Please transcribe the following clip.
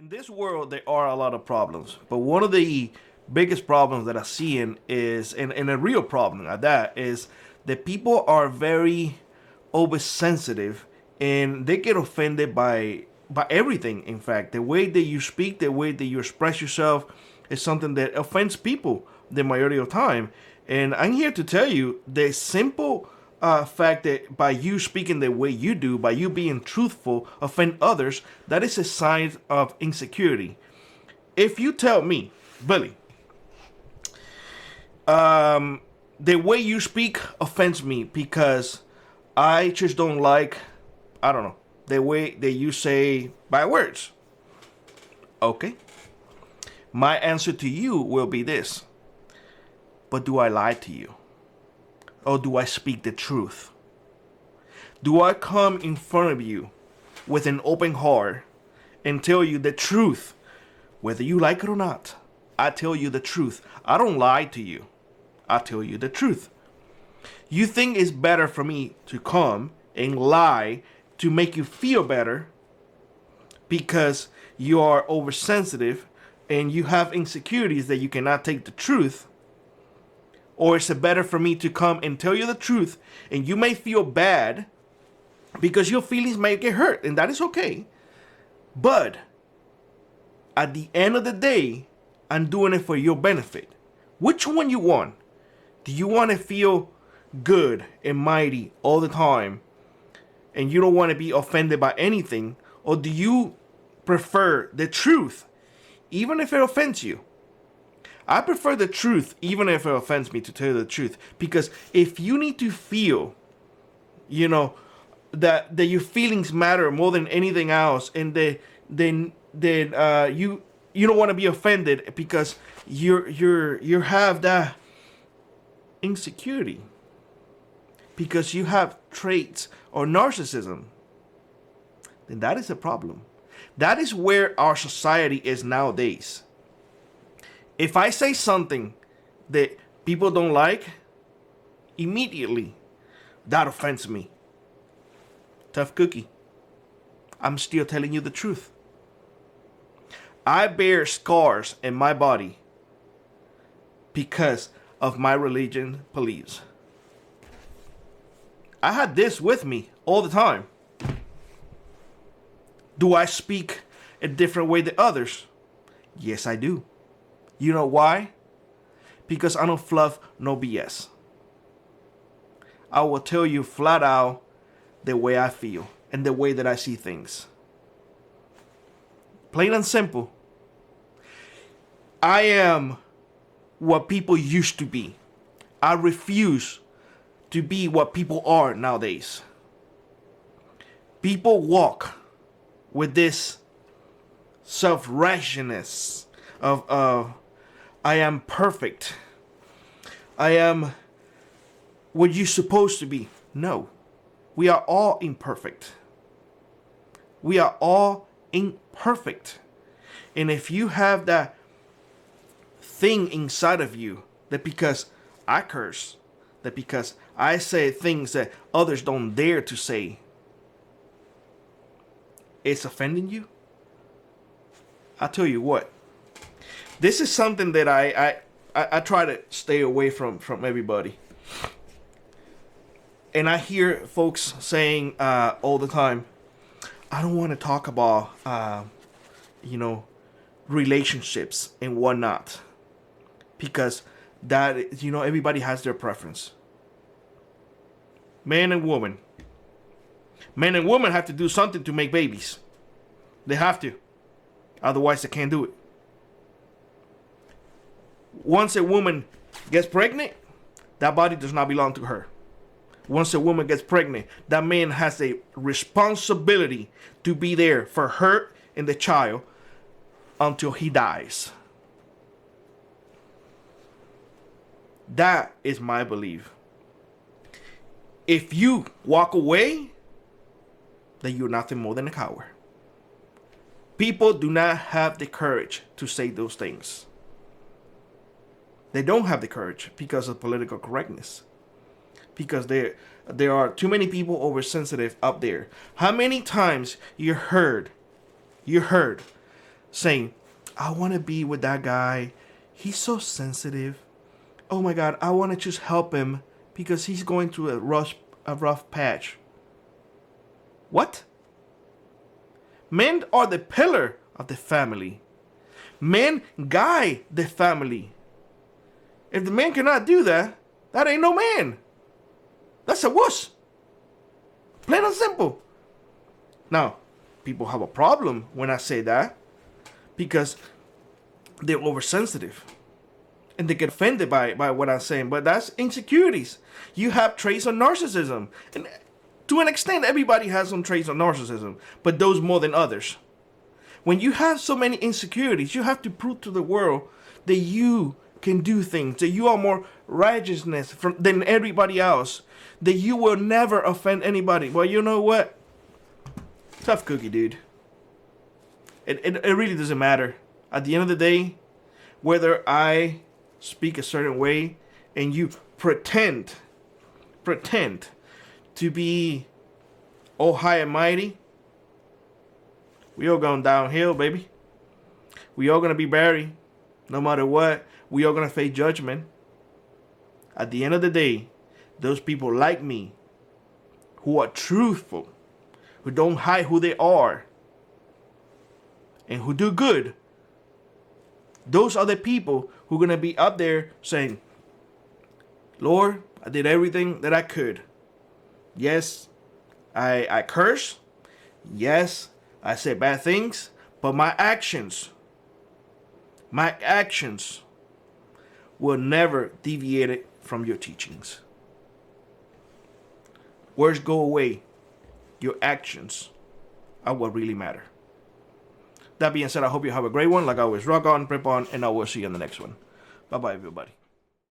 In this world, there are a lot of problems, but one of the biggest problems that I see and a real problem at that, is that people are very oversensitive and they get offended by everything. In fact, the way that you speak, the way that you express yourself is something that offends people the majority of time. And I'm here to tell you the simple fact that by you speaking the way you do, by you being truthful, offend others, that is a sign of insecurity. If you tell me, Billy, the way you speak offends me because I just don't like, I don't know, the way that you say bad words. Okay. My answer to you will be this. But do I lie to you? Or do I speak the truth? Do I come in front of you with an open heart and tell you the truth, whether you like it or not? I tell you the truth. I don't lie to you. I tell you the truth. You think it's better for me to come and lie to make you feel better because you are oversensitive and you have insecurities that you cannot take the truth? Or is it better for me to come and tell you the truth, and you may feel bad because your feelings may get hurt, and that is okay. But at the end of the day, I'm doing it for your benefit. Which one you want? Do you want to feel good and mighty all the time and you don't want to be offended by anything? Or do you prefer the truth even if it offends you? I prefer the truth even if it offends me, to tell you the truth. Because if you need to feel, that your feelings matter more than anything else, and then you don't want to be offended because you have that insecurity, because you have traits or narcissism, then that is a problem. That is where our society is nowadays. If I say something that people don't like, immediately that offends me. Tough cookie. I'm still telling you the truth. I bear scars in my body because of my religion beliefs. I had this with me all the time. Do I speak a different way than others? Yes, I do. You know why? Because I don't fluff no BS. I will tell you flat out the way I feel and the way that I see things. Plain and simple. I am what people used to be. I refuse to be what people are nowadays. People walk with this self-righteousness of I am perfect. I am what you're supposed to be. No. We are all imperfect. We are all imperfect. And if you have that thing inside of you, that because I curse, that because I say things that others don't dare to say, it's offending you, I tell you what, this is something that I try to stay away from everybody. And I hear folks saying all the time, I don't want to talk about, relationships and whatnot. Because that, everybody has their preference. Man and woman. Men and women have to do something to make babies. They have to. Otherwise, they can't do it. Once a woman gets pregnant, that body does not belong to her. Once a woman gets pregnant, that man has a responsibility to be there for her and the child until he dies. That is my belief. If you walk away, then you're nothing more than a coward. People do not have the courage to say those things. They don't have the courage because of political correctness. Because there are too many people oversensitive up there. How many times you heard saying, I want to be with that guy. He's so sensitive. Oh my God, I want to just help him because he's going through a rough patch. What? Men are the pillar of the family. Men guide the family. If the man cannot do that, that ain't no man. That's a wuss. Plain and simple. Now, people have a problem when I say that because they're oversensitive and they get offended by what I'm saying. But that's insecurities. You have traits of narcissism. And to an extent, everybody has some traits of narcissism, but those more than others. When you have so many insecurities, you have to prove to the world that you can do things, that you are more righteousness than everybody else, that you will never offend anybody. Well, you know what? Tough cookie, dude. It really doesn't matter. At the end of the day, whether I speak a certain way and you pretend to be all high and mighty, we all going downhill, baby. We all gonna be buried. No matter what, we all gonna face judgment. At the end of the day, those people like me, who are truthful, who don't hide who they are, and who do good, those are the people who are gonna be up there saying, Lord, I did everything that I could. Yes, I curse. Yes, I said bad things, but my actions will never deviate it from your teachings. Words go away. Your actions are what really matter. That being said, I hope you have a great one. Like always, rock on, prep on, and I will see you in the next one. Bye-bye, everybody.